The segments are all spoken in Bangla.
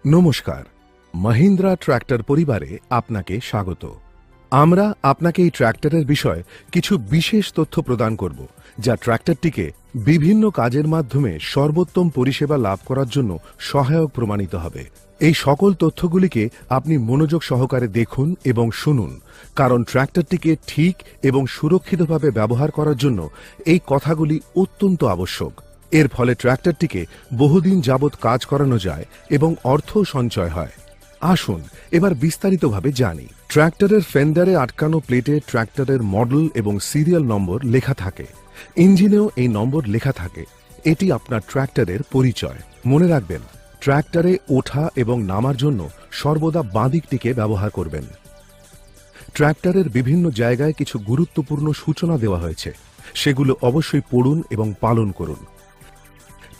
নমস্কার, মহিন্দ্রা ট্র্যাক্টর পরিবারে আপনাকে স্বাগত। আমরা আপনাকে এই ট্র্যাক্টরের বিষয়ে কিছু বিশেষ তথ্য প্রদান করব, যা ট্র্যাক্টরটিকে বিভিন্ন কাজের মাধ্যমে সর্বোত্তম পরিষেবা লাভ করার জন্য সহায়ক প্রমাণিত হবে। এই সকল তথ্যগুলিকে আপনি মনোযোগ সহকারে দেখুন এবং শুনুন, কারণ ট্র্যাক্টরটিকে ঠিক এবং সুরক্ষিতভাবে ব্যবহার করার জন্য এই কথাগুলি অত্যন্ত আবশ্যক। এর ফলে ট্র্যাক্টরটিকে বহুদিন যাবৎ কাজ করানো যায় এবং অর্থ সঞ্চয় হয়। আসুন এবার বিস্তারিতভাবে জানি। ট্র্যাক্টরের ফেন্ডারে আটকানো প্লেটে ট্র্যাক্টরের মডেল এবং সিরিয়াল নম্বর লেখা থাকে। ইঞ্জিনেও এই নম্বর লেখা থাকে। এটি আপনার ট্র্যাক্টরের পরিচয়। মনে রাখবেন, ট্র্যাক্টরে ওঠা এবং নামার জন্য সর্বদা বাঁ দিকটিকে ব্যবহার করবেন। ট্র্যাক্টরের বিভিন্ন জায়গায় কিছু গুরুত্বপূর্ণ সূচনা দেওয়া হয়েছে, সেগুলো অবশ্যই পড়ুন এবং পালন করুন।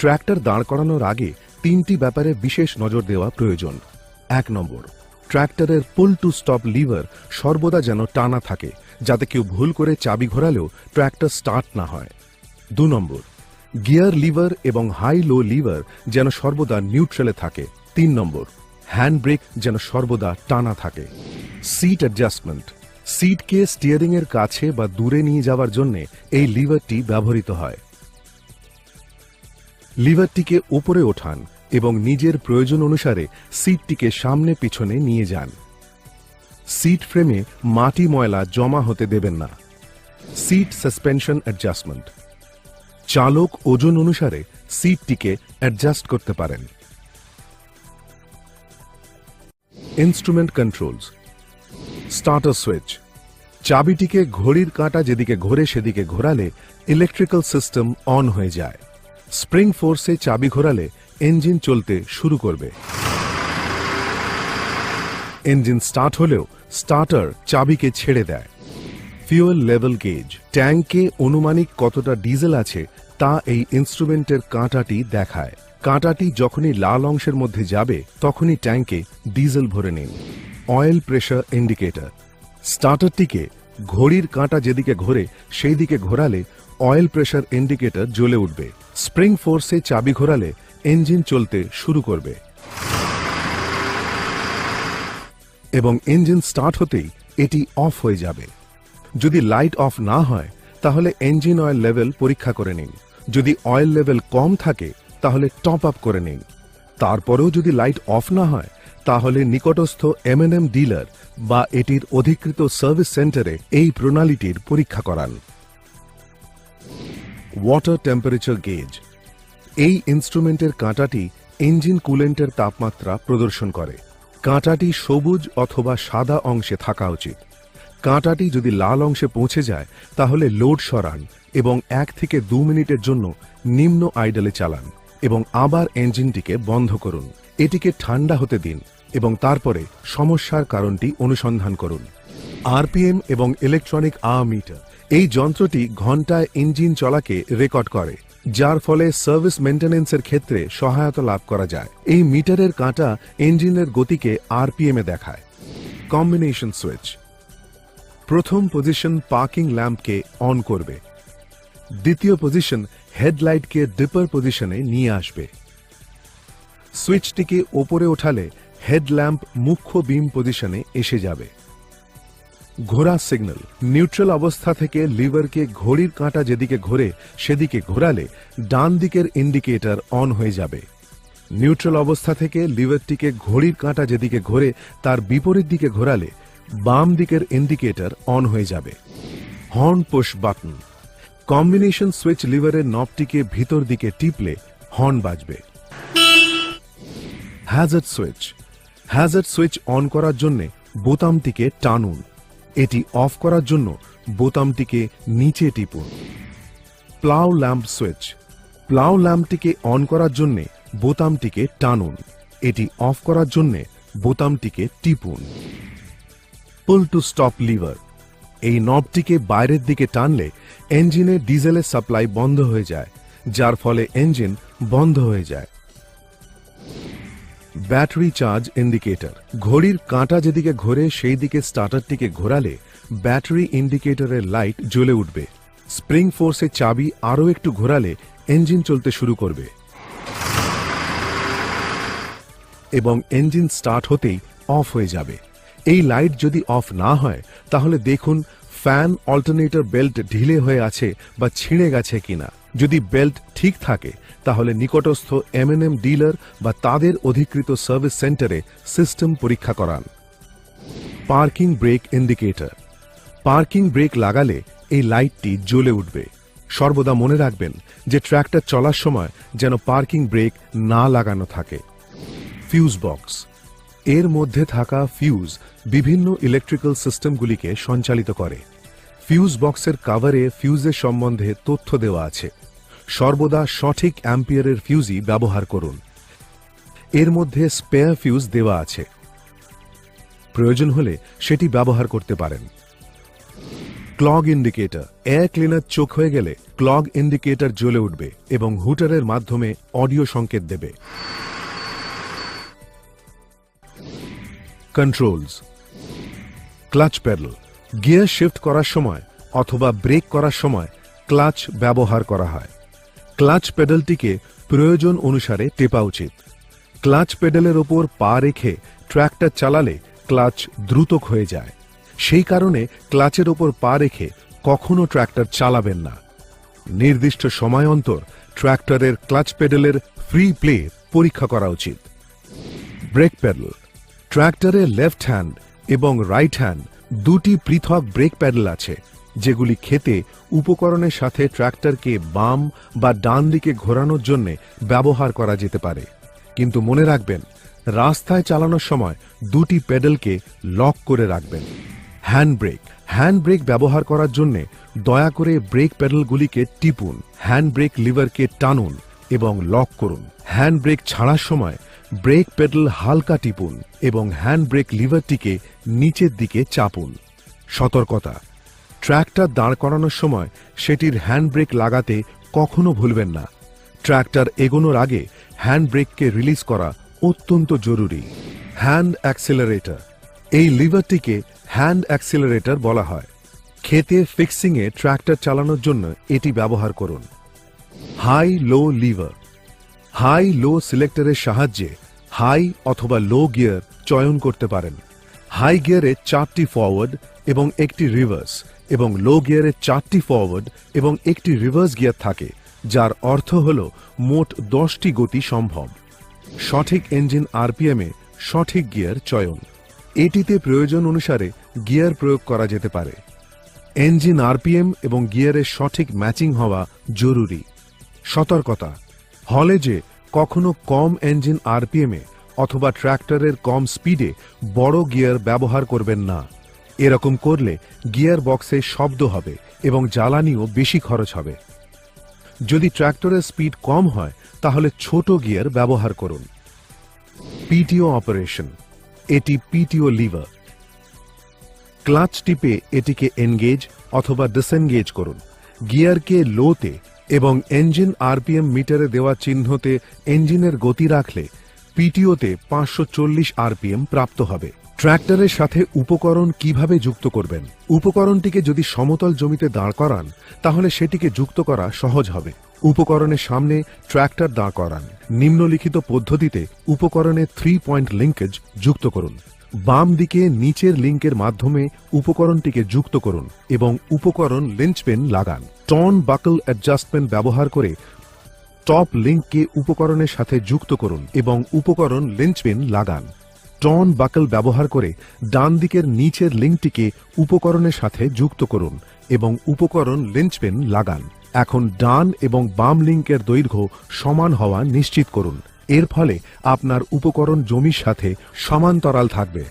ট্র্যাক্টর দাঁড় করানোর আগে তিনটি ব্যাপারে বিশেষ নজর দেওয়া প্রয়োজন। 1 নম্বর, ট্র্যাক্টরের পুল টু স্টপ লিভার সর্বদা যেন টানা থাকে, যাতে কেউ ভুল করে চাবি ঘোরালেও ট্র্যাক্টর স্টার্ট না হয়। 2 নম্বর, গিয়ার লিভার এবং হাই লো লিভার যেন সর্বদা নিউট্রালে থাকে। 3 নম্বর, হ্যান্ড ব্রেক যেন সর্বদা টানা থাকে। সিট অ্যাডজাস্টমেন্ট, সিটকে স্টিয়ারিংয়ের কাছে বা দূরে নিয়ে যাওয়ার জন্য এই লিভারটি ব্যবহৃত হয়। লিভারটিকে উপরে ওঠান এবং নিজের প্রয়োজন অনুসারে সিটটিকে সামনে পিছনে নিয়ে যান। সিট ফ্রেমে মাটি ময়লা জমা হতে দেবেন না। সিট সাসপেনশন অ্যাডজাস্টমেন্ট, চালক ওজন অনুসারে সিটটিকে অ্যাডজাস্ট করতে পারেন। ইনস্ট্রুমেন্ট কন্ট্রোলস, স্টার্টার সুইচ, চাবিটিকে ঘড়ির কাঁটা যেদিকে ঘোরে সেদিকে ঘোরালে ইলেকট্রিক্যাল সিস্টেম অন হয়ে যায়। স্প্রিং ফোর্সে চাবি ঘোরালে ইঞ্জিন চলতে শুরু করবে। ইঞ্জিন স্টার্ট হলেও স্টার্টার চাবিকে ছেড়ে দেয়। ফিউয়েল লেভেল গেজ, ট্যাঙ্কে অনুমানিক কতটা ডিজেল আছে তা এই ইনস্ট্রুমেন্টের কাঁটাটি দেখায়। কাঁটাটি যখনই লাল অংশের মধ্যে যাবে তখনই ট্যাঙ্কে ডিজেল ভরে নিন। অয়েল প্রেশার ইন্ডিকেটর, স্টার্টারটিকে ঘড়ির কাঁটা যেদিকে ঘোরে সেই দিকে ঘোরালে অয়েল প্রেশার ইন্ডিকেটর জ্বলে উঠবে। স্প্রিং ফোর্সে চাবি ঘোরালে ইঞ্জিন চলতে শুরু করবে এবং ইঞ্জিন স্টার্ট হতেই এটি অফ হয়ে যাবে। যদি লাইট অফ না হয় তাহলে ইঞ্জিন অয়েল লেভেল পরীক্ষা করে নিন। যদি অয়েল লেভেল কম থাকে তাহলে টপ আপ করে নিন। তারপরেও যদি লাইট অফ না হয় তাহলে নিকটস্থ M&M ডিলার বা এটির অধিকৃত সার্ভিস সেন্টারে এই প্রণালীটির পরীক্ষা করান। ওয়াটার টেম্পারেচার গেজ, এই ইনস্ট্রুমেন্টের কাঁটাটি ইঞ্জিন কুলেন্টের তাপমাত্রা প্রদর্শন করে। কাঁটাটি সবুজ অথবা সাদা অংশে থাকা উচিত। কাঁটাটি যদি লাল অংশে পৌঁছে যায় তাহলে লোড সরান এবং 1 থেকে 2 মিনিটের জন্য নিম্ন আইডলে চালান এবং আবার ইঞ্জিনটিকে বন্ধ করুন। এটিকে ঠান্ডা হতে দিন এবং তারপরে সমস্যার কারণটি অনুসন্ধান করুন। আরপিএম এবং ইলেকট্রনিক আওয়ার মিটার, এই যন্ত্রটি ঘন্টায় ইঞ্জিন চলাকে রেকর্ড করে, যার ফলে সার্ভিস মেইনটেনেন্সের ক্ষেত্রে সহায়তা লাভ করা যায়। এই মিটারের কাঁটা ইঞ্জিনের গতিকে আরপিএমে দেখায়। কম্বিনেশন সুইচ, প্রথম পজিশন পার্কিং ল্যাম্পকে অন করবে। দ্বিতীয় পজিশন হেডলাইটকে ডিপার পজিশনে নিয়ে আসবে। সুইচটিকে ওপরে ওঠালে হেডল্যাম্প মুখ্য বিম পজিশনে এসে যাবে। ঘোরা সিগন্যাল, নিউট্রাল অবস্থা থেকে লিভারকে ঘড়ির কাঁটা যেদিকে ঘোরে সেদিকে ঘোরালে ডান দিকের ইন্ডিকেটর অন হয়ে যাবে। নিউট্রাল অবস্থা থেকে লিভারটিকে ঘড়ির কাঁটা যেদিকে ঘোরে তার বিপরীত দিকে ঘোরালে বাম দিকের ইন্ডিকেটর অন হয়ে যাবে। Horn push button, combination switch লিভারের নবটিকে ভিতর দিকে টিপলে হর্ন বাজবে। Hazard switch, Hazard switch on করার জন্য বোতামটিকে টানুন। এটি অফ করার জন্য বোতামটিকে নিচে টিপুন। প্লাউ ল্যাম্প সুইচ, প্লাউ ল্যাম্পটিকে অন করার জন্য বোতামটিকে টানুন। এটি অফ করার জন্য বোতামটিকে টিপুন। পুল টু স্টপ লিভার, এই নবটিকে বাইরের দিকে টানলে ইঞ্জিনে ডিজেলের সাপ্লাই বন্ধ হয়ে যায়, যার ফলে ইঞ্জিন বন্ধ হয়ে যায়। ব্যাটারি চার্জ ইন্ডিকেটর, ঘড়ির কাঁটা যেদিকে ঘোরে সেই দিকে স্টার্টারটিকে ঘোরালে ব্যাটারি ইন্ডিকেটরের লাইট জ্বলে উঠবে। স্প্রিং ফোর্সে চাবি আরও একটু ঘোরালে ইঞ্জিন চলতে শুরু করবে। এবং ইঞ্জিন স্টার্ট হতেই অফ হয়ে যাবে। এই লাইট যদি অফ না হয় তাহলে দেখুন ফ্যান অল্টারনেটর বেল্ট ঢিলে হয়ে আছে বা ছিঁড়ে গেছে কিনা। যদি বেল্ট ঠিক থাকে তাহলে নিকটস্থ M&M ডিলার বা তাদের অধিকৃত সার্ভিস সেন্টারে সিস্টেম পরীক্ষা করান। Parking break indicator. Parking break লাগালে এই লাইটটি জ্বলে উঠবে। সর্বদা মনে রাখবেন যে ট্র্যাক্টর চলার সময় যেন পার্কিং ব্রেক না লাগানো থাকে। Fuse box. এর মধ্যে থাকা ফিউজ বিভিন্ন ইলেকট্রিক্যাল সিস্টেমগুলিকে সঞ্চালিত করে। ফিউজ বক্সের কভারে ফিউজের সম্বন্ধে তথ্য দেওয়া আছে। সর্বদা সঠিক অ্যাম্পিয়ারের ফিউজই ব্যবহার করুন। এর মধ্যে স্পেয়ার ফিউজ দেওয়া আছে, প্রয়োজন হলে সেটি ব্যবহার করতে পারেন। Clog indicator. এয়ার ক্লিনার চোখ হয়ে গেলে ক্লগ ইন্ডিকেটর জ্বলে উঠবে এবং হুটারের মাধ্যমে অডিও সংকেত দেবে। Controls. Clutch pedal. Gear shift করার সময় অথবা ব্রেক করার সময় ক্লাচ ব্যবহার করা হয়। ক্লাচ প্যাডেলটিকে প্রয়োজন অনুসারে টেপা উচিত। ক্লাচ প্যাডেলের ওপর পা রেখে ট্র্যাক্টর চালালে ক্লাচ দ্রুত হয়ে যায়। সেই কারণে ক্লাচের ওপর পা রেখে কখনো ট্র্যাক্টর চালাবেন না। নির্দিষ্ট সময় অন্তর ট্র্যাক্টরের ক্লাচ প্যাডেলের ফ্রি প্লে পরীক্ষা করা উচিত। Brake pedal. ট্র্যাক্টরের লেফট হ্যান্ড এবং রাইট হ্যান্ড দুটি পৃথক ব্রেক প্যাডেল আছে, যেগুলি ক্ষেতে উপকরণের সাথে ট্র্যাক্টরকে বাম বা ডান দিকে ঘোরানোর জন্য ব্যবহার করা যেতে পারে। কিন্তু মনে রাখবেন, রাস্তায় চালানোর সময় দুটি প্যাডেলকে লক করে রাখবেন। Hand brake. হ্যান্ড ব্রেক ব্যবহার করার জন্য দয়া করে ব্রেক প্যাডেলগুলিকে টিপুন, হ্যান্ড ব্রেক লিভারকে টানুন এবং লক করুন। হ্যান্ড ব্রেক ছাড়ার সময় ব্রেক প্যাডেল হালকা টিপুন এবং হ্যান্ড ব্রেক লিভারটিকে নিচের দিকে চাপুন। সতর্কতা, ট্র্যাক্টর দাঁড় করানোর সময় সেটির হ্যান্ড ব্রেক লাগাতে কখনো ভুলবেন না। ট্র্যাক্টর এগোনোর আগে হ্যান্ড ব্রেককে রিলিজ করা অত্যন্ত জরুরি। Hand accelerator. এই লিভারটিকে হ্যান্ড অ্যাক্সিলারেটর বলা হয়। ক্ষেতে ফিক্সিংয়ে ট্র্যাক্টর চালানোর জন্য এটি ব্যবহার করুন। High low lever. High low সিলেক্টরের সাহায্যে হাই অথবা লো গিয়ার চয়ন করতে পারেন। হাই গিয়ারে 4টি ফরওয়ার্ড এবং একটি রিভার্স এবং লো গিয়ারে 4টি ফরওয়ার্ড এবং একটি রিভার্স গিয়ার থাকে, যার অর্থ হল মোট 10টি গতি সম্ভব। সঠিক ইঞ্জিন আরপিএমে সঠিক গিয়ার চয়ন। এটিতে প্রয়োজন অনুসারে গিয়ার প্রয়োগ করা যেতে পারে। ইঞ্জিন আরপিএম এবং গিয়ারের সঠিক ম্যাচিং হওয়া জরুরি। সতর্কতা, হলেজে কখনো কম ইঞ্জিন আরপিএমে অথবা ট্র্যাক্টরের কম স্পিডে বড় গিয়ার ব্যবহার করবেন না। এরকম করলে গিয়ার বক্সে শব্দ হবে এবং জ্বালানিও বেশি খরচ হবে। যদি ট্র্যাক্টরের স্পিড কম হয় তাহলে ছোট গিয়ার ব্যবহার করুন। পিটিও অপারেশন। এটি পিটিও লিভার। ক্লাচ টিপে এটিকে এনগেজ অথবা ডিসএনগেজ করুন। গিয়ারকে লোতে এবং ইঞ্জিন আরপিএম মিটারে দেওয়া চিহ্নতে ইঞ্জিনের গতি রাখলে পিটিওতে 540 আরপিএম প্রাপ্ত হবে। ট্র্যাক্টরের সাথে উপকরণ কিভাবে যুক্ত করবেন? উপকরণটিকে যদি সমতল জমিতে দাঁড় করান তাহলে সেটিকে যুক্ত করা সহজ হবে। উপকরণের সামনে ট্র্যাক্টর দাঁড় করান। নিম্নলিখিত পদ্ধতিতে উপকরণে 3 পয়েন্ট লিঙ্কেজ যুক্ত করুন। বাম দিকে নিচের লিঙ্কের মাধ্যমে উপকরণটিকে যুক্ত করুন এবং উপকরণ লিঞ্চপিন লাগান। টর্ন বাকল অ্যাডজাস্টমেন্ট ব্যবহার করে টপ লিঙ্ককে উপকরণের সাথে যুক্ত করুন এবং উপকরণ লিঞ্চপিন লাগান। টর্ন বাকল ব্যবহার করে ডান দিকের নিচের লিঙ্কটিকে উপকরণের সাথে যুক্ত করুন এবং উপকরণ লিঞ্চপিন লাগান। এখন ডান এবং বাম লিঙ্কের দৈর্ঘ্য সমান হওয়া নিশ্চিত করুন। এর ফলে আপনার উপকরণ জমির সাথে সমান্তরাল থাকবে।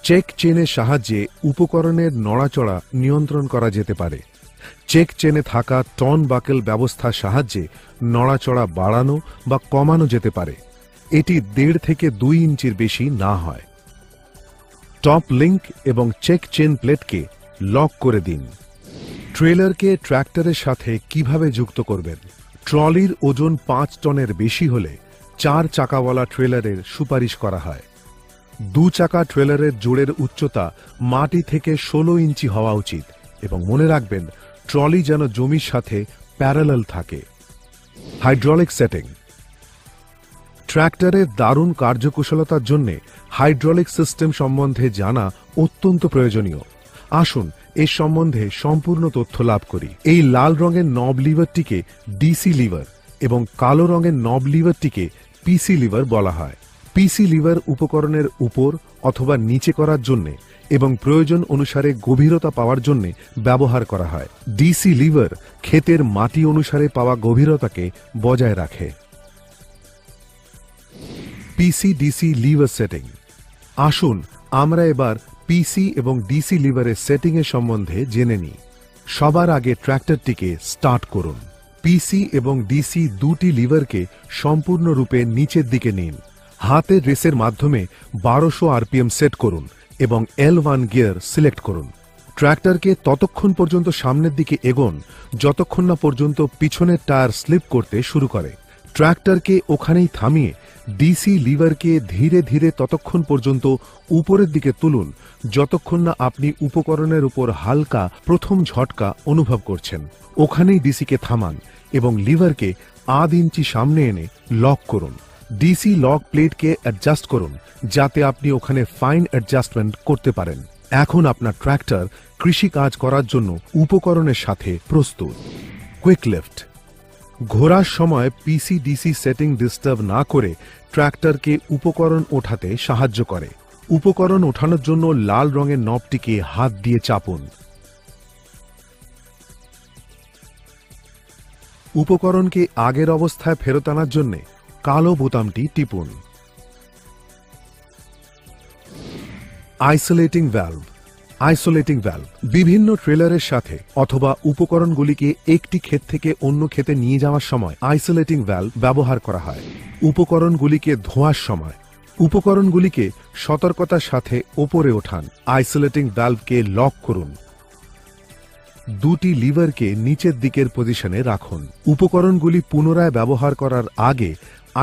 চেক চেনের সাহায্যে উপকরণের নড়াচড়া নিয়ন্ত্রণ করা যেতে পারে। চেক চেনে থাকা টর্ন বাকেল ব্যবস্থার সাহায্যে নড়াচড়া বাড়ানো বা কমানো যেতে পারে। এটি 1.5 থেকে 2 ইঞ্চির বেশি না হয়। টপ লিঙ্ক এবং চেক চেন প্লেটকে লক করে দিন। ট্রেলারকে ট্র্যাক্টরের সাথে কিভাবে যুক্ত করবেন? ট্রলির ওজন 5 টনের বেশি হলে 4 চাকাওয়ালা ট্রেলারের সুপারিশ করা হয়। 2 চাকা ট্রেলারের জোড়ের উচ্চতা মাটি থেকে 16 ইঞ্চি হওয়া উচিত এবং মনে রাখবেন ট্রলি যেন জমির সাথে প্যারালাল থাকে। Hydraulic setting. ট্র্যাক্টরের দারুণ কার্যকুশলতার জন্য হাইড্রোলিক সিস্টেম সম্বন্ধে জানা অত্যন্ত প্রয়োজনীয়। আসুন এর সম্বন্ধে সম্পূর্ণ তথ্য লাভ করি। এই লাল রঙের নব লিভারটিকে ডিসি লিভার এবং কালো রঙের নব লিভারটিকে পিসি লিভার বলা হয়। পিসি লিভার উপকরণের উপর অথবা নিচে করার জন্য এবং প্রয়োজন অনুসারে গভীরতা পাওয়ার জন্য ব্যবহার করা হয়। ডিসি লিভার ক্ষেতের মাটি অনুসারে পাওয়া গভীরতাকে বজায় রাখে। পিসি ডিসি লিভার সেটিং। আসুন আমরা এবার পিসি এবং ডিসি লিভারের সেটিং এর সম্বন্ধে জেনে নিই। সবার আগে ট্র্যাক্টরটিকে স্টার্ট করুন। পিসি এবং ডিসি দুটি লিভারকে সম্পূর্ণরূপে নিচের দিকে নিন। হাতের রেসের মাধ্যমে 1200 আরপিএম সেট করুন এবং L1 গিয়ার সিলেক্ট করুন। ট্র্যাক্টরকে ততক্ষণ পর্যন্ত সামনের দিকে এগোন যতক্ষণ না পর্যন্ত পিছনের টায়ার স্লিপ করতে শুরু করে। ট্র্যাক্টরকে ওখানেই থামিয়ে ডিসি লিভারকে ধীরে ধীরে ততক্ষণ পর্যন্ত উপরের দিকে তুলুন যতক্ষণ না আপনি উপকরণের উপর হালকা প্রথম ঝটকা অনুভব করছেন। ওখানেই ডিসিকে থামান এবং লিভারকে আধ ইঞ্চি সামনে এনে লক করুন। ডিসি লক প্লেটকে অ্যাডজাস্ট করুন যাতে আপনি ওখানে ফাইন অ্যাডজাস্টমেন্ট করতে পারেন। এখন আপনার ট্র্যাক্টর কৃষি কাজ করার জন্য উপকরণের সাথে প্রস্তুত। Quick lift. ঘোরার সময় পিসি ডিসি সেটিং ডিস্টার্ব না করে ট্র্যাক্টরকে উপকরণ ওঠাতে সাহায্য করে। উপকরণ ওঠানোর জন্য লাল রঙের নবটিকে হাত দিয়ে চাপুন। উপকরণকে আগের অবস্থায় ফেরত আনার জন্য কালো বোতামটি টিপুন। Isolating valve. আইসোলেটিং ভ্যালভ বিভিন্ন ট্রেলারের সাথে অথবা উপকরণগুলিকে একটি ক্ষেত থেকে অন্য ক্ষেতে নিয়ে যাওয়ার সময় আইসোলেটিং ভ্যালভ ব্যবহার করা হয়। উপকরণগুলিকে ধোয়ার সময় উপকরণগুলিকে সতর্কতার সাথে ওপরে ওঠান। আইসোলেটিং ভ্যালভকে লক করুন। দুটি লিভারকে নিচের দিকের পজিশনে রাখুন। উপকরণগুলি পুনরায় ব্যবহার করার আগে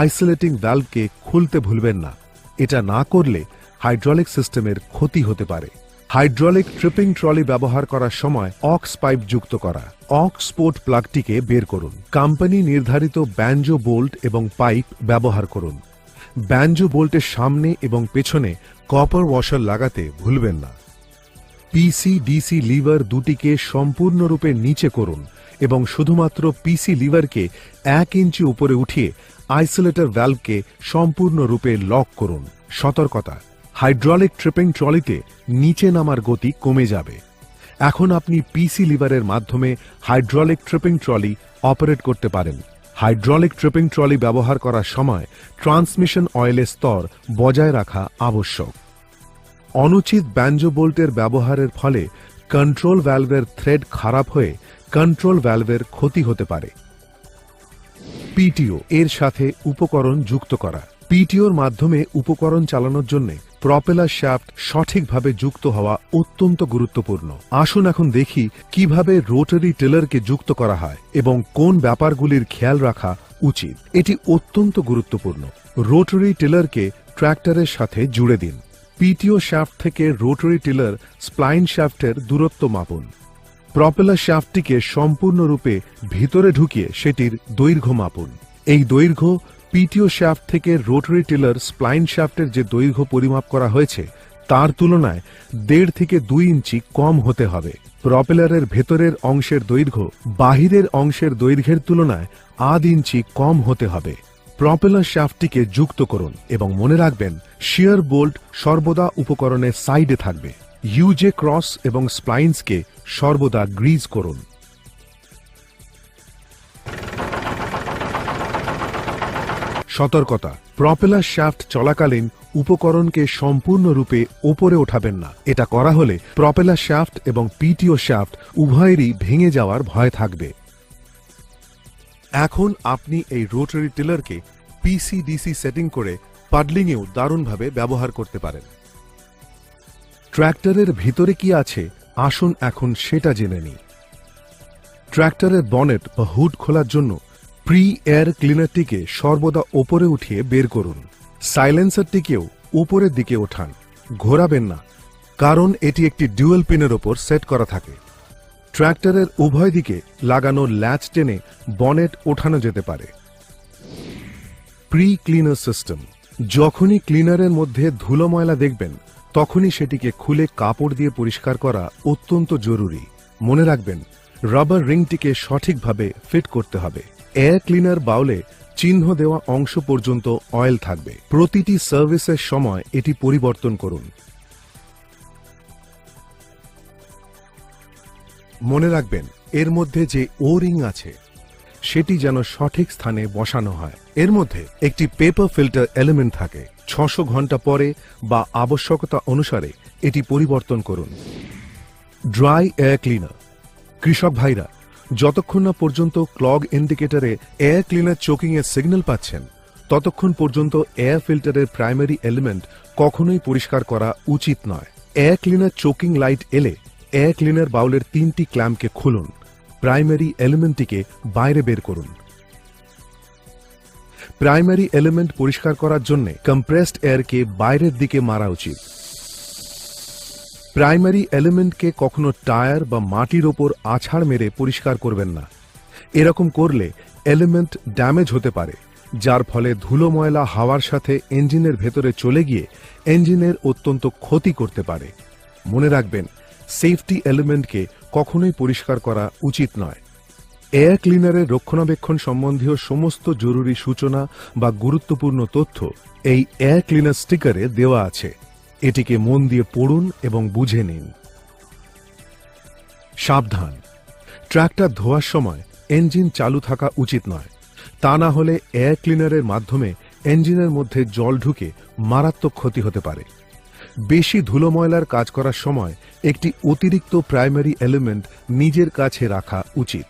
আইসোলেটিং ভ্যালভকে খুলতে ভুলবেন না। এটা না করলে হাইড্রোলিক সিস্টেমের ক্ষতি হতে পারে। হাইড্রোলিক ট্রিপিং ট্রলি ব্যবহার করার সময় অক্স পাইপ যুক্ত করা। অক্স পোর্ট প্লাগটিকে বের করুন। কোম্পানি নির্ধারিত ব্যাঞ্জো বোল্ট এবং পাইপ ব্যবহার করুন। ব্যাঞ্জো বোল্টের সামনে এবং পেছনে কপার ওয়াশার লাগাতে ভুলবেন না। পিসি ডিসি লিভার দুটিকে সম্পূর্ণরূপে নিচে করুন এবং শুধুমাত্র পিসি লিভারকে 1 ইঞ্চি উপরে উঠিয়ে আইসোলেটর ভ্যালভকে সম্পূর্ণরূপে লক করুন। সতর্কতা, হাইড্রোলিক ট্রিপিং ট্রলিতে নিচে নামার গতি কমে যাবে। এখন আপনি পিসি লিভারের মাধ্যমে হাইড্রোলিক ট্রিপিং ট্রলি অপারেট করতে পারেন। হাইড্রোলিক ট্রিপিং ট্রলি ব্যবহার করার সময় ট্রান্সমিশন অয়েলের স্তর বজায় রাখা আবশ্যক। অনুচিত ব্যাঞ্জো বোল্টের ব্যবহারের ফলে কন্ট্রোল ভ্যালভের থ্রেড খারাপ হয়ে কন্ট্রোল ভ্যালভের ক্ষতি হতে পারে। পিটিও এর সাথে উপকরণ যুক্ত করা। পিটিওর মাধ্যমে উপকরণ চালানোর জন্য প্রপেলার শ্যাফট সঠিকভাবে যুক্ত হওয়া অত্যন্ত গুরুত্বপূর্ণ। আসুন এখন দেখি কিভাবে রোটারি টিলারকে যুক্ত করা হয় এবং কোন ব্যাপারগুলির খেয়াল রাখা উচিত। এটি অত্যন্ত গুরুত্বপূর্ণ। রোটারি টিলারকে ট্র্যাক্টরের সাথে জুড়ে দিন। পিটিও শ্যাফট থেকে রোটারি টিলার স্প্লাইন শ্যাফটের দূরত্ব মাপুন। প্রপেলার শ্যাফটটিকে সম্পূর্ণরূপে ভিতরে ঢুকিয়ে সেটির দৈর্ঘ্য মাপুন। এই দৈর্ঘ্য পিটিও শ্যাফট থেকে রোটারি টিলার স্প্লাইন শ্যাফটের যে দৈর্ঘ্য পরিমাপ করা হয়েছে তার তুলনায় 1.5 থেকে 2 ইঞ্চি কম হতে হবে। প্রপেলারের ভেতরের অংশের দৈর্ঘ্য বাহিরের অংশের দৈর্ঘ্যের তুলনায় আধ ইঞ্চি কম হতে হবে। প্রপেলার শ্যাফটটিকে যুক্ত করুন এবং মনে রাখবেন শিয়ার বোল্ট সর্বদা উপকরণের সাইডে থাকবে। ইউজে ক্রস এবং স্প্লাইন্সকে সর্বদা গ্রিজ করুন। সতর্কতা, প্রপেলার শ্যাফট চলাকালীন উপকরণকে সম্পূর্ণরূপে ওপরে ওঠাবেন না। এটা করা হলে প্রপেলার শ্যাফট এবং পিটিও শ্যাফট উভয়েরই ভেঙে যাওয়ার ভয় থাকবে। এখন আপনি এই রোটারি টিলারকে পিসি ডিসি সেটিং করে পাডলিংয়েও দারুণভাবে ব্যবহার করতে পারেন। ট্র্যাক্টরের ভিতরে কি আছে আসুন এখন সেটা জেনে নিই। ট্র্যাক্টরের বনেট বা হুড খোলার জন্য প্রি এয়ার ক্লিনারটিকে সর্বদা ওপরে উঠিয়ে বের করুন। সাইলেন্সারটিকেও উপরের দিকে ওঠান। ঘোরাবেন না, কারণ এটি একটি ডুয়েল পিনের ওপর সেট করা থাকে। ট্র্যাক্টরের উভয় দিকে লাগানো ল্যাচ টেনে বনেট ওঠানো যেতে পারে। Pre cleaner system. যখনই ক্লিনারের মধ্যে ধুলো ময়লা দেখবেন তখনই সেটিকে খুলে কাপড় দিয়ে পরিষ্কার করা অত্যন্ত জরুরি। মনে রাখবেন, রাবার রিংটিকে সঠিকভাবে ফিট করতে হবে। এয়ার ক্লিনার বাউলে চিহ্ন দেওয়া অংশ পর্যন্ত অয়েল থাকবে। প্রতিটি সার্ভিসের সময় এটি পরিবর্তন করুন। মনে রাখবেন, এর মধ্যে যে ও রিং আছে সেটি যেন সঠিক স্থানে বসানো হয়। এর মধ্যে একটি পেপার ফিল্টার এলিমেন্ট থাকে। 600 ঘন্টা পরে বা আবশ্যকতা অনুসারে এটি পরিবর্তন করুন। Dry air cleaner. কৃষক ভাইরা, যতক্ষণ না পর্যন্ত ক্লগ ইন্ডিকেটরে এয়ার ক্লিনার চোকিং এর সিগন্যাল পাচ্ছেন ততক্ষণ পর্যন্ত এয়ার ফিল্টারের প্রাইমারি এলিমেন্ট কখনোই পরিষ্কার করা উচিত নয়। এয়ার ক্লিনার চোকিং লাইট এলে এয়ার ক্লিনার বাউলের 3টি ক্ল্যাম্পকে খুলুন। প্রাইমারি এলিমেন্টটিকে বাইরে বের করুন। প্রাইমারি এলিমেন্ট পরিষ্কার করার জন্য কম্প্রেসড এয়ারকে বাইরের দিকে মারা উচিত। প্রাইমারি এলিমেন্টকে কখনো টায়ার বা মাটির ওপর আছাড় মেরে পরিষ্কার করবেন না। এরকম করলে এলিমেন্ট ড্যামেজ হতে পারে, যার ফলে ধুলো ময়লা হাওয়ার সাথে ইঞ্জিনের ভেতরে চলে গিয়ে ইঞ্জিনের অত্যন্ত ক্ষতি করতে পারে। মনে রাখবেন, সেফটি এলিমেন্টকে কখনোই পরিষ্কার করা উচিত নয়। এয়ার ক্লিনারের রক্ষণাবেক্ষণ সম্বন্ধীয় সমস্ত জরুরি সূচনা বা গুরুত্বপূর্ণ তথ্য এই এয়ার ক্লিনার স্টিকারে দেওয়া আছে। এটিকে মন দিয়ে পড়ুন এবং বুঝে নিন। সাবধান, ট্রাক্টর ধোয়ার সময় ইঞ্জিন চালু থাকা উচিত নয়। তা না হলে এয়ার ক্লিনারের মাধ্যমে ইঞ্জিনের মধ্যে জল ঢুকে মারাত্মক ক্ষতি হতে পারে। বেশি ধুলো ময়লার কাজ করার সময় একটি অতিরিক্ত প্রাইমারি এলিমেন্ট নিজের কাছে রাখা উচিত।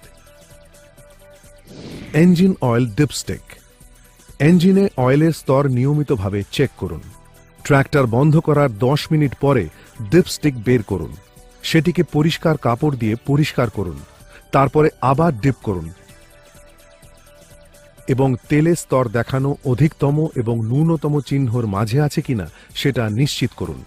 Engine oil dipstick. ইঞ্জিনে অয়েলের স্তর নিয়মিতভাবে চেক করুন। ট্র্যাক্টর বন্ধ করার 10 মিনিট পরে ডিপস্টিক বের করুন। সেটিকে পরিষ্কার কাপড় দিয়ে পরিষ্কার করুন। তারপরে আবার ডিপ করুন এবং তেলের স্তর দেখানো অধিকতম এবং ন্যূনতম চিহ্নর মাঝে আছে কিনা সেটা নিশ্চিত করুন।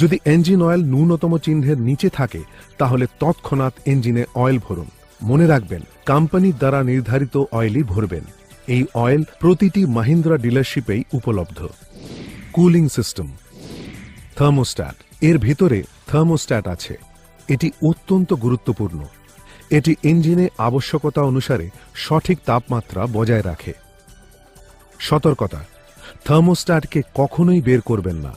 যদি ইঞ্জিন অয়েল ন্যূনতম চিহ্নের নিচে থাকে তাহলে তৎক্ষণাৎ ইঞ্জিনে অয়েল ভরুন। মনে রাখবেন, কোম্পানির দ্বারা নির্ধারিত অয়েলই ভরবেন। এই অয়েল প্রতিটি মাহিন্দ্রা ডিলারশিপেই উপলব্ধ। Cooling system. থার্মোস্ট্যাট। এর ভিতরে থার্মোস্ট্যাট আছে। এটি অত্যন্ত গুরুত্বপূর্ণ। এটি ইঞ্জিনে আবশ্যকতা অনুসারে সঠিক তাপমাত্রা বজায় রাখে। সতর্কতা, থার্মোস্ট্যাটকে কখনোই বের করবেন না।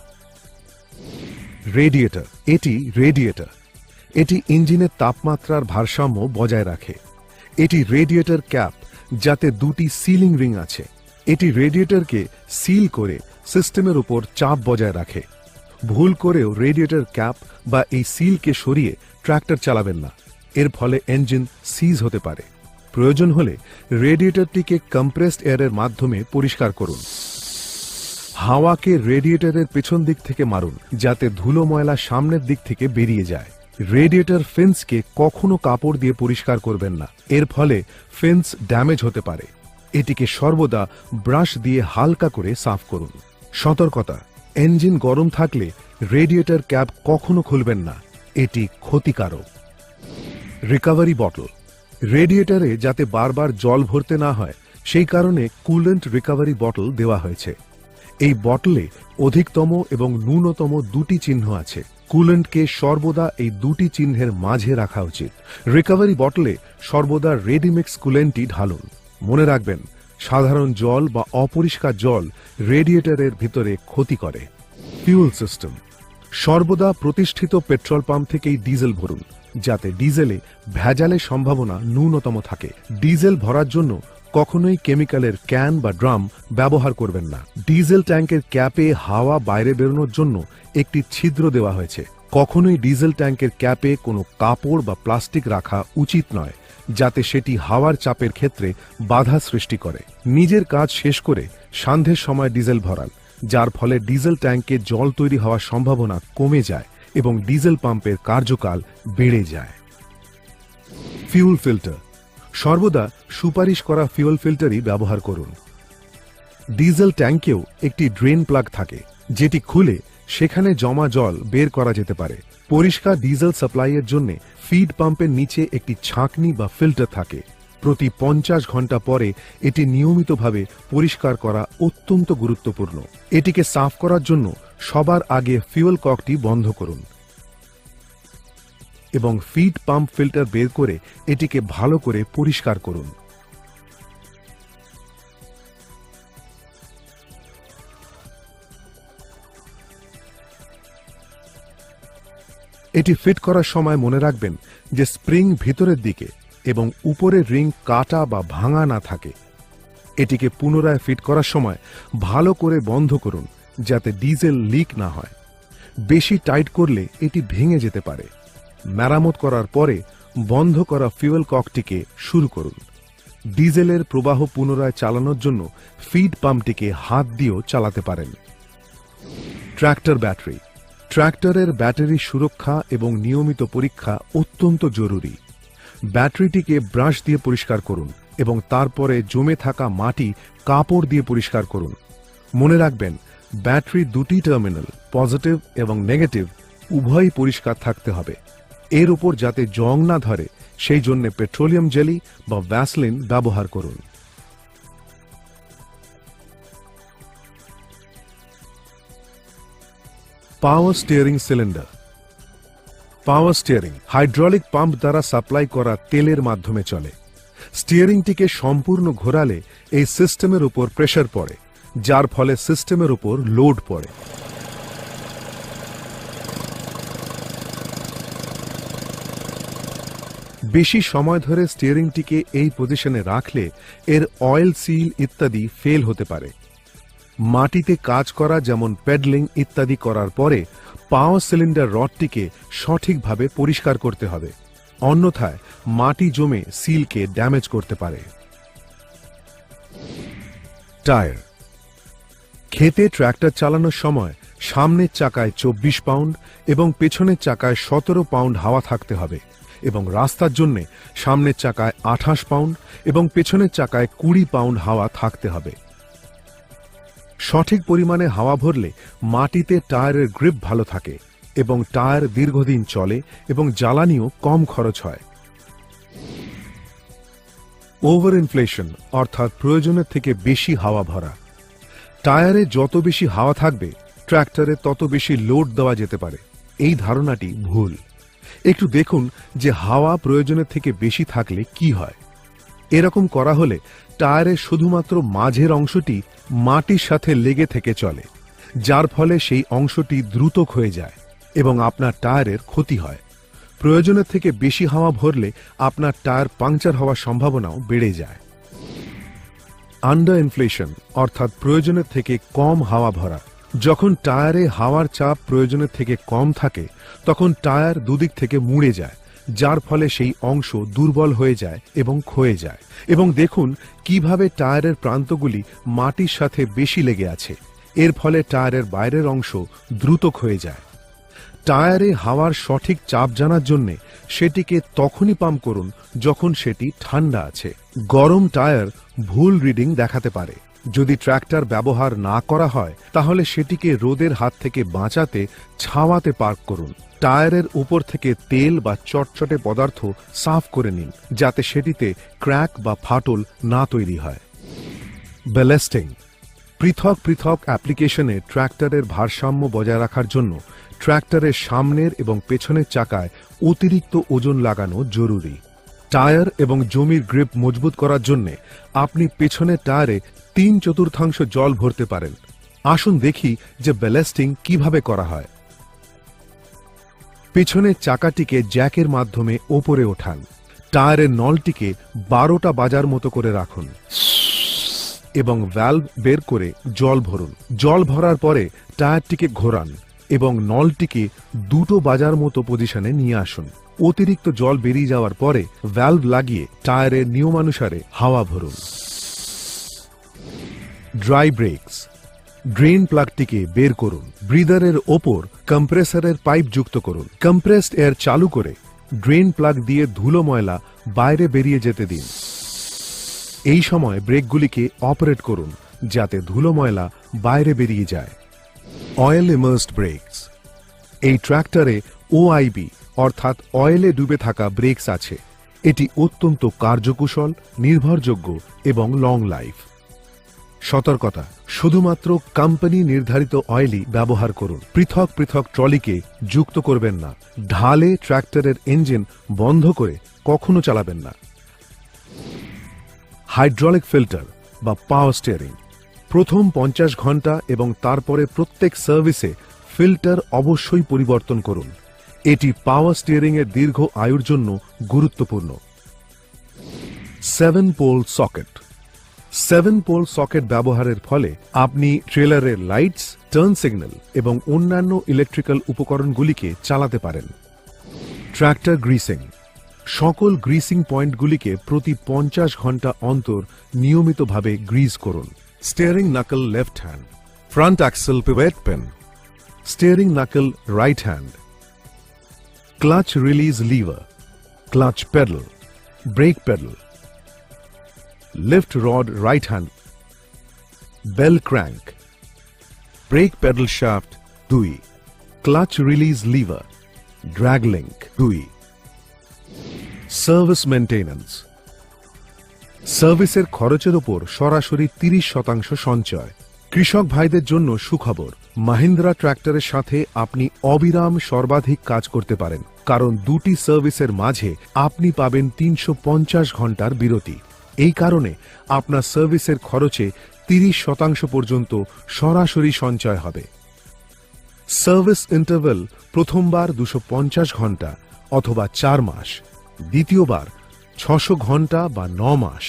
রেডিয়েটর। এটি রেডিয়েটর। এটি ইঞ্জিনের তাপমাত্রার ভারসাম্য বজায় রাখে। এটি রেডিয়েটর ক্যাপ, যাতে 2টি সিলিং রিং আছে। এটি রেডিয়েটরকে সিল করে সিস্টেমের উপর চাপ বজায় রাখে। ভুল করেও রেডিয়েটর ক্যাপ বা এই সিলকে সরিয়ে ট্র্যাক্টর চালাবেন না। এর ফলে ইঞ্জিন সিজ হতে পারে। প্রয়োজন হলে রেডিয়েটরটিকে কম্প্রেসড এয়ারের মাধ্যমে পরিষ্কার করুন। হাওয়াকে রেডিয়েটরের পেছন দিক থেকে মারুন, যাতে ধুলো ময়লা সামনের দিক থেকে বেরিয়ে যায়। রেডিয়েটর ফিন্সকে কখনো কাপড় দিয়ে পরিষ্কার করবেন না। এর ফলে ফিন্স ড্যামেজ হতে পারে। এটিকে সর্বদা ব্রাশ দিয়ে হালকা করে সাফ করুন। সতর্কতা, ইঞ্জিন গরম থাকলে রেডিয়েটর ক্যাপ কখনো খুলবেন না। এটি ক্ষতিকারক। Recovery bottle. রেডিয়েটরে যাতে বারবার জল ভরতে না হয় সেই কারণে কুলেন্ট রিকভারি বটল দেওয়া হয়েছে। এই বটলে অধিকতম এবং ন্যূনতম 2টি চিহ্ন আছে। কুলেন্টকে সর্বদা এই 2টি চিহ্নের মাঝে রাখা উচিত। রিকভারি বটলে সর্বদা রেডিমিক্স কুলেন্টই ঢালুন। মনে রাখবেন, সাধারণ জল বা অপরিষ্কার জল রেডিয়েটরের ভিতরে ক্ষতি করে। Fuel system. সর্বদা প্রতিষ্ঠিত পেট্রোল পাম্প থেকেই ডিজেল ভরুন, যাতে ডিজেলে ভেজালের সম্ভাবনা ন্যূনতম থাকে। ডিজেল ভরার জন্য কখনোই কেমিক্যালের ক্যান বা ড্রাম ব্যবহার করবেন না। ডিজেল ট্যাঙ্কের ক্যাপে হাওয়া বাইরে বেরোনোর জন্য একটি ছিদ্র দেওয়া হয়েছে। কখনোই ডিজেল ট্যাঙ্কের ক্যাপে কোনো কাপড় বা প্লাস্টিক রাখা উচিত নয়, যাতে সেটি হাওয়ার চাপের ক্ষেত্রে বাধা সৃষ্টি করে। নিজের কাজ শেষ করে সন্ধ্যের সময় ডিজেল ভরান, যার ফলে ডিজেল ট্যাঙ্কে জল তৈরি হওয়ার সম্ভাবনা কমে যায় এবং ডিজেল পাম্পের কার্যকাল বেড়ে যায়। Fuel filter. সর্বদা সুপারিশ করা ফিউল ফিল্টারই ব্যবহার করুন। ডিজেল ট্যাঙ্কেও একটি ড্রেন প্লাগ থাকে, যেটি খুলে সেখানে জমা জল বের করা যেতে পারে। পরিষ্কার ডিজেল সাপ্লাইয়ের জন্য ফিড পাম্পের নিচে একটি ছাঁকনি বা ফিল্টার থাকে। প্রতি 50 ঘন্টা পরে এটি নিয়মিতভাবে পরিষ্কার করা অত্যন্ত গুরুত্বপূর্ণ। এটিকে সাফ করার জন্য সবার আগে ফুয়েল ককটি বন্ধ করুন এবং ফিড পাম্প ফিল্টার বের করে এটিকে ভালো করে পরিষ্কার করুন। এটি ফিট করার সময় মনে রাখবেন যে স্প্রিং ভিতরের দিকে এবং উপরের রিং কাটা বা ভাঙা না থাকে। এটিকে পুনরায় ফিট করার সময় ভালো করে বন্ধ করুন যাতে ডিজেল লিক না হয়। বেশি টাইট করলে এটি ভেঙে যেতে পারে। মেরামত করার পরে বন্ধ করা ফুয়েল ককটিকে শুরু করুন। ডিজেলের প্রবাহ পুনরায় চালানোর জন্য ফিড পাম্পটিকে হাত দিয়েও চালাতে পারেন। Tractor battery. ট্র্যাক্টরের ব্যাটারি সুরক্ষা এবং নিয়মিত পরীক্ষা অত্যন্ত জরুরি। ব্যাটারিটিকে ব্রাশ দিয়ে পরিষ্কার করুন এবং তারপরে জমে থাকা মাটি কাপড় দিয়ে পরিষ্কার করুন। মনে রাখবেন, ব্যাটারির দুটি টার্মিনাল পজিটিভ এবং নেগেটিভ উভয়ই পরিষ্কার থাকতে হবে। এর উপর যাতে জং না ধরে সেই জন্য পেট্রোলিয়াম জেলি বা ভ্যাসলিন ব্যবহার করুন। Power steering cylinder. Power steering hydraulic pump দ্বারা সাপ্লাই করা তেলের মাধ্যমে চলে। স্টিয়ারিংটিকে সম্পূর্ণ ঘোরালে এই সিস্টেমের উপর প্রেসার পড়ে, যার ফলে সিস্টেমের উপর লোড পড়ে। বেশি সময় ধরে স্টিয়ারিংটিকে এই পজিশনে রাখলে এর অয়েল সিল ইত্যাদি ফেল হতে পারে। মাটিতে কাজ করা যেমন প্যাডলিং ইত্যাদি করার পরে পাওয়ার সিলিন্ডার রডটিকে সঠিকভাবে পরিষ্কার করতে হবে, অন্যথায় মাটি জমে সিলকে ড্যামেজ করতে পারে। টায়ার। ক্ষেতে ট্র্যাক্টর চালানোর সময় সামনের চাকায় 24 পাউন্ড এবং পেছনের চাকায় 17 পাউন্ড হাওয়া থাকতে হবে এবং রাস্তার জন্য সামনের চাকায় 28 পাউন্ড এবং পেছনের চাকায় 20 পাউন্ড হাওয়া থাকতে হবে। সঠিক পরিমাণে হাওয়া ভরলে মাটিতে টায়ারের গ্রিপ ভালো থাকে এবং টায়ার দীর্ঘদিন চলে এবং জ্বালানিও কম খরচ হয়। ওভার ইনফ্লেশন অর্থাৎ প্রয়োজনের থেকে বেশি হাওয়া ভরা। টায়ারে যত বেশি হাওয়া থাকবে ট্র্যাক্টরে তত বেশি লোড দেওয়া যেতে পারে। এই ধারণাটি ভুল। একটু দেখুন যে হাওয়া প্রয়োজনের থেকে বেশি থাকলে কি হয়। এরকম করা হলে টায়ারের শুধুমাত্র মাঝের অংশটি মাটির সাথে লেগে থেকে চলে, যার ফলে সেই অংশটি দ্রুত ক্ষয়ে যায় এবং আপনার টায়ারের ক্ষতি হয়। প্রয়োজনের থেকে বেশি হাওয়া ভরলে আপনার টায়ার পাংচার হওয়ার সম্ভাবনাও বেড়ে যায়। আন্ডার ইনফ্লেশন অর্থাৎ প্রয়োজনের থেকে কম হাওয়া ভরা। যখন টায়ারে হাওয়ার চাপ প্রয়োজনের থেকে কম থাকে তখন টায়ার দুদিক থেকে মুড়ে যায়, যার ফলে সেই অংশ দুর্বল হয়ে যায় এবং ক্ষয়ে যায়। এবং দেখুন কিভাবে টায়ারের প্রান্তগুলি মাটির সাথে বেশি লেগে আছে। এর ফলে টায়ারের বাইরের অংশ দ্রুত ক্ষয়ে যায়। টায়ারে হাওয়ার সঠিক চাপ জানার জন্য সেটিকে তখনই পাম্প করুন যখন সেটি ঠান্ডা আছে। গরম টায়ার ভুল রিডিং দেখাতে পারে। যদি ট্র্যাক্টর ব্যবহার না করা হয় তাহলে সেটিকে রোদের হাত থেকে বাঁচাতে ছাওয়াতে পার্ক করুন। টায়ারের উপর থেকে তেল বা চটচটে পদার্থ সাফ করে নিন যাতে সেটিতে ক্র্যাক বা ফাটল না তৈরি হয়। ব্যালাস্টিং। পৃথক পৃথক অ্যাপ্লিকেশনে ট্র্যাক্টরের ভারসাম্য বজায় রাখার জন্য ট্র্যাক্টরের সামনের এবং পেছনের চাকায় অতিরিক্ত ওজন লাগানো জরুরি। টায়ার এবং জমির গ্রিপ মজবুত করার জন্য আপনি পেছনের টায়ারে 3/4 জল ভরতে পারেন। আসুন দেখি যে ব্যালাস্টিং কিভাবে করা হয়। পেছনের চাকাটিকে জ্যাকের মাধ্যমে ওপরে ওঠান। টায়ারের নলটিকে 12টা বাজার মতো করে রাখুন এবং ভ্যালভ বের করে জল ভরুন। জল ভরার পরে টায়ারটিকে ঘোরান এবং নলটিকে 2টো বাজার মতো পজিশনে নিয়ে আসুন। অতিরিক্ত জল বেরিয়ে যাওয়ার পরে ভ্যালভ লাগিয়ে টায়ারের নিয়মানুসারে হাওয়া ভরুন। ড্রাই ব্রেকস। ড্রেন প্লাগটিকে বের করুন। ব্রিদারের ওপর কম্প্রেসারের পাইপ যুক্ত করুন। কম্প্রেসড এয়ার চালু করে ড্রেন প্লাগ দিয়ে ধুলো ময়লা বাইরে বেরিয়ে যেতে দিন। এই সময় ব্রেকগুলিকে অপারেট করুন যাতে ধুলো ময়লা বাইরে বেরিয়ে যায়। Oil immersed ব্রেকস। এই ট্র্যাক্টরে ওআইবি অর্থাৎ অয়েলে ডুবে থাকা ব্রেকস আছে। এটি অত্যন্ত কার্যকুশল, নির্ভরযোগ্য এবং লং লাইফ। সতর্কতা, শুধুমাত্র কোম্পানি নির্ধারিত অয়েলই ব্যবহার করুন। পৃথক পৃথক ট্রলিকে যুক্ত করবেন না। ঢালে ট্র্যাক্টরের ইঞ্জিন বন্ধ করে কখনো চালাবেন না। হাইড্রোলিক ফিল্টার বা পাওয়ার স্টিয়ারিং, প্রথম 50 ঘন্টা এবং তারপরে প্রত্যেক সার্ভিসে ফিল্টার অবশ্যই পরিবর্তন করুন। এটি পাওয়ার স্টিয়ারিং এর দীর্ঘ আয়ুর জন্য গুরুত্বপূর্ণ। 7 পোল সকেট, 7 পোল সকেট ব্যবহারের ফলে আপনি ট্রেলারের লাইটস, টার্ন সিগন্যাল এবং অন্যান্য ইলেকট্রিক্যাল উপকরণগুলিকে চালাতে পারেন। ট্র্যাক্টর গ্রিসিং, সকল গ্রিসিং পয়েন্টগুলিকে প্রতি 50 ঘন্টা অন্তর নিয়মিতভাবে গ্রিজ করুন। Steering knuckle left hand, front axle pivot pin, steering knuckle right hand, clutch release lever, clutch pedal, brake pedal, lift rod right hand, bell crank, brake pedal shaft 2, clutch release lever, drag link 2, service maintenance, সার্ভিসের খরচের উপর সরাসরি 30% সঞ্চয়। কৃষক ভাইদের জন্য সুখবর, মাহিন্দ্রা ট্র্যাক্টরের সাথে আপনি অবিরাম সর্বাধিক কাজ করতে পারেন, কারণ দুটি সার্ভিসের মাঝে আপনি পাবেন 350 ঘন্টার বিরতি। এই কারণে আপনার সার্ভিসের খরচে 30% পর্যন্ত সরাসরি সঞ্চয় হবে। সার্ভিস ইন্টারভেল প্রথমবার 250 ঘন্টা অথবা 4 মাস, দ্বিতীয়বার 600 ঘন্টা বা 9 মাস,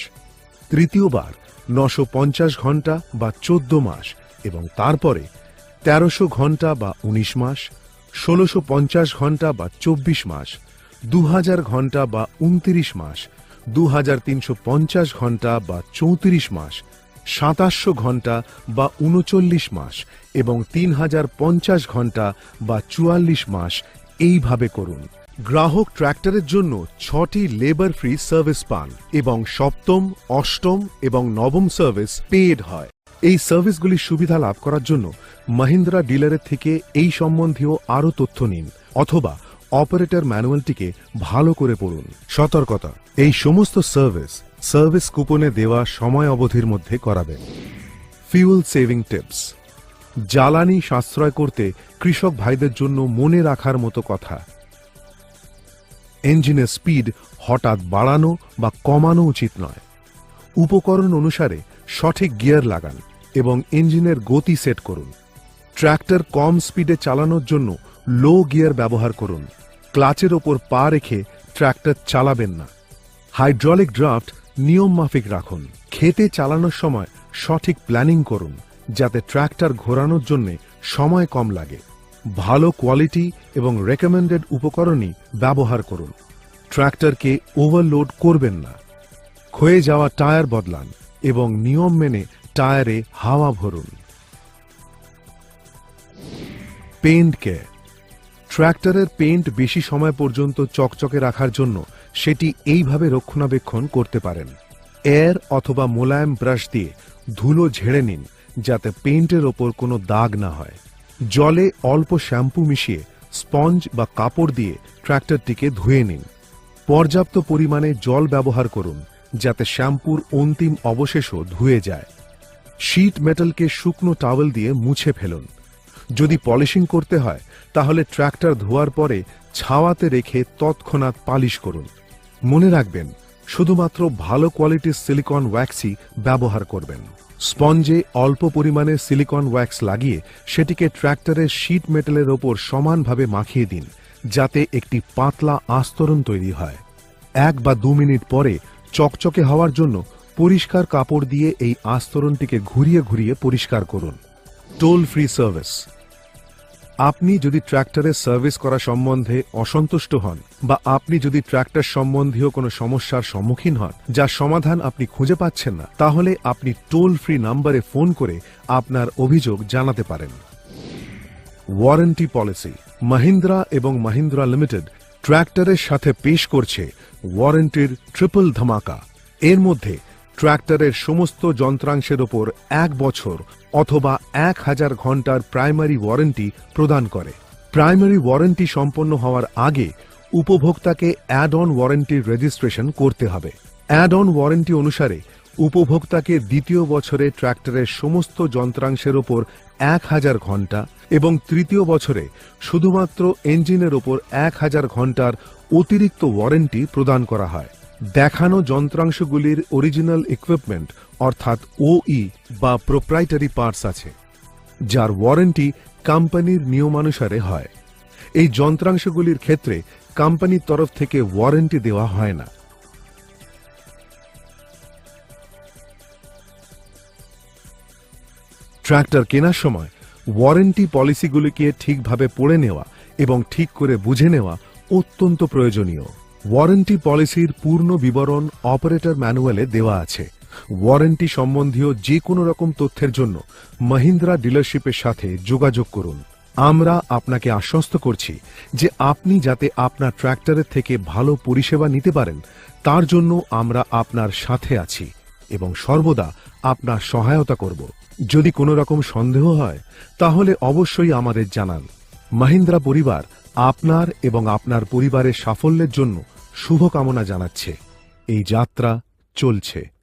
তৃতীয়বার 950 ঘন্টা বা 14 মাস এবং তারপরে 1300 ঘন্টা বা 19 মাস, 1650 ঘন্টা বা 24 মাস, 2000 ঘন্টা বা 29 মাস, 2350 ঘন্টা বা 34 মাস, 2700 ঘন্টা বা 39 মাস এবং 3050 ঘন্টা বা 44 মাস। এইভাবে করুন। গ্রাহক ট্র্যাক্টরের জন্য 6টি লেবার ফ্রি সার্ভিস পান এবং সপ্তম, অষ্টম এবং নবম সার্ভিস পেড হয়। এই সার্ভিসগুলির সুবিধা লাভ করার জন্য মাহিন্দ্রা ডিলারের থেকে এই সম্বন্ধীয় আরও তথ্য নিন অথবা অপারেটর ম্যানুয়ালটিকে ভালো করে পড়ুন। সতর্কতা, এই সমস্ত সার্ভিস কুপনে দেওয়া সময় অবধির মধ্যে করাবেন। ফিউল সেভিং টিপস, জ্বালানি সাশ্রয় করতে কৃষক ভাইদের জন্য মনে রাখার মতো কথা। ইঞ্জিনের স্পিড হঠাৎ বাড়ানো বা কমানো উচিত নয়। উপকরণ অনুসারে সঠিক গিয়ার লাগান এবং ইঞ্জিনের গতি সেট করুন। ট্র্যাক্টর কম স্পিডে চালানোর জন্য লো গিয়ার ব্যবহার করুন। ক্লাচের ওপর পা রেখে ট্র্যাক্টর চালাবেন না। হাইড্রোলিক ড্রাফট নিয়ম মাফিক রাখুন। খেতে চালানোর সময় সঠিক প্ল্যানিং করুন যাতে ট্র্যাক্টর ঘোরানোর জন্য সময় কম লাগে। ভালো কোয়ালিটি এবং রেকমেন্ডেড উপকরণই ব্যবহার করুন। ট্র্যাক্টরকে ওভারলোড করবেন না। ক্ষয়ে যাওয়া টায়ার বদলান এবং নিয়ম মেনে টায়ারে হাওয়া ভরুন। পেইন্ট কেয়ার, ট্র্যাক্টরের পেইন্ট বেশি সময় পর্যন্ত চকচকে রাখার জন্য সেটি এইভাবে রক্ষণাবেক্ষণ করতে পারেন। এয়ার অথবা মোলায়েম ব্রাশ দিয়ে ধুলো ঝেড়ে নিন যাতে পেইন্টের ওপর কোনো দাগ না হয়। জলে অল্প শ্যাম্পু মিশিয়ে স্পঞ্জ বা কাপড় দিয়ে ট্র্যাক্টরটিকে ধুয়ে নিন। পর্যাপ্ত পরিমাণে জল ব্যবহার করুন যাতে শ্যাম্পুর অন্তিম অবশেষও ধুয়ে যায়। শীট মেটালকে শুকনো টাওয়েল দিয়ে মুছে ফেলুন। যদি পলিশিং করতে হয় তাহলে ট্র্যাক্টর ধোয়ার পরে ছাওয়াতে রেখে তৎক্ষণাৎ পালিশ করুন। মনে রাখবেন, শুধুমাত্র ভালো কোয়ালিটির সিলিকন ওয়্যাক্সই ব্যবহার করবেন। স্পঞ্জে অল্প পরিমাণে সিলিকন ওয়্যাক্স লাগিয়ে সেটিকে ট্র্যাক্টরের শীট মেটালের ওপর সমানভাবে মাখিয়ে দিন যাতে একটি পাতলা আস্তরণ তৈরি হয়। 1 বা 2 মিনিট পরে চকচকে হওয়ার জন্য পরিষ্কার কাপড় দিয়ে এই আস্তরণটিকে ঘুরিয়ে ঘুরিয়ে পরিষ্কার করুন। টোল ফ্রি সার্ভিস, আপনি যদি ট্র্যাক্টরের সার্ভিস করা সম্বন্ধে অসন্তুষ্ট হন বা আপনি যদি ট্র্যাক্টর সম্বন্ধীয় কোনো সমস্যার সম্মুখীন হন যার সমাধান আপনি খুঁজে পাচ্ছেন না, তাহলে আপনি টোল ফ্রি নম্বরে ফোন করে আপনার অভিযোগ জানাতে পারেন। ওয়ারেন্টি পলিসি, মাহিন্দ্রা এবং মাহিন্দ্রা লিমিটেড ট্র্যাক্টরের সাথে পেশ করছে ওয়ারেন্টির ট্রিপল ধামাকা। এর মধ্যে ট্র্যাক্টরের সমস্ত যন্ত্রাংশের ওপর 1 বছর অথবা 1000 ঘন্টার প্রাইমারি ওয়ারেন্টি প্রদান করে। প্রাইমারি ওয়ারেন্টি সম্পন্ন হওয়ার আগে উপভোক্তাকে অ্যাড অন ওয়ারেন্টির রেজিস্ট্রেশন করতে হবে। অ্যাড অন ওয়ারেন্টি অনুসারে উপভোক্তাকে দ্বিতীয় বছরে ট্র্যাক্টরের সমস্ত যন্ত্রাংশের ওপর 1000 ঘন্টা এবং তৃতীয় বছরে শুধুমাত্র ইঞ্জিনের ওপর 1000 ঘন্টার অতিরিক্ত ওয়ারেন্টি প্রদান করা হয়। দেখানো যন্ত্রাংশগুলির অরিজিনাল ইকুইপমেন্ট অর্থাৎ ওই বা প্রোপ্রাইটারি পার্টস আছে, যার ওয়ারেন্টি কোম্পানির নিয়মানুসারে হয়। এই যন্ত্রাংশগুলির ক্ষেত্রে কোম্পানির তরফ থেকে ওয়ারেন্টি দেওয়া হয় না। ট্র্যাক্টর কেনার সময় ওয়ারেন্টি পলিসিগুলিকে ঠিকভাবে পড়ে নেওয়া এবং ঠিক করে বুঝে নেওয়া অত্যন্ত প্রয়োজনীয়। ওয়ারেন্টি পলিসির পূর্ণ বিবরণ অপারেটর ম্যানুয়ালে দেওয়া আছে। ওয়ারেন্টি সম্বন্ধীয় যে কোনো রকম তথ্যের জন্য মহিন্দ্রা ডিলারশিপের সাথে যোগাযোগ করুন। আমরা আপনাকে আশ্বস্ত করছি যে আপনি যাতে আপনার ট্র্যাক্টরের থেকে ভালো পরিষেবা নিতে পারেন তার জন্য আমরা আপনার সাথে আছি এবং সর্বদা আপনার সহায়তা করব। যদি কোনো রকম সন্দেহ হয় তাহলে অবশ্যই আমাদের জানান। মহিন্দ্রা পরিবার আপনার এবং আপনার পরিবারের সাফল্যের জন্য শুভকামনা জানাচ্ছে। এই যাত্রা চলছে।